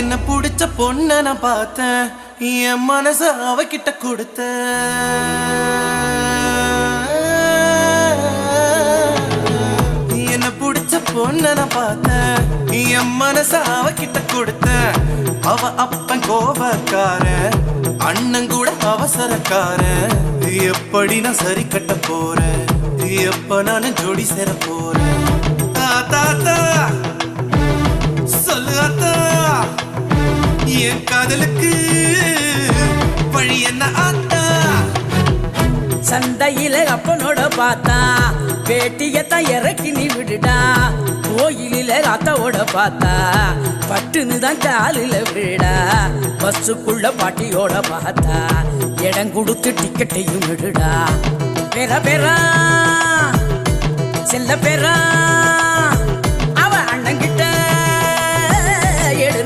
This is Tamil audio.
என்ன புடிச்ச பொண்ண நான் பார்த்தேன், என் மனச அவகிட்ட கொடுத்த. என்ன புடிச்ச பொண்ண நான் பார்த்தேன், என் மனச அவகிட்ட கொடுத்த. அவ அப்பன் கோபக்கார, அண்ணன் கூட அவசரக்கார. எப்படி நான் சரி கட்ட போறேன், எப்ப நானும் ஜோடி சேர போறேன். தாத்தா சொல்லு அத்தா, என் காதலுக்கு வழி என்ன ஆத்தா? சந்தையில அப்பனோட பார்த்தா பேட்டியத்தான் இறக்கி நீ விடுடா. கோயிலில அத்தாவோட பார்த்தா பட்டுன்னு தான் காலில விடா. பஸ்ஸுக்குள்ள பாட்டியோட பார்த்தா இடம் கொடுத்து டிக்கெட்டையும் விடுடா. பெற பெறா செல்ல பெறா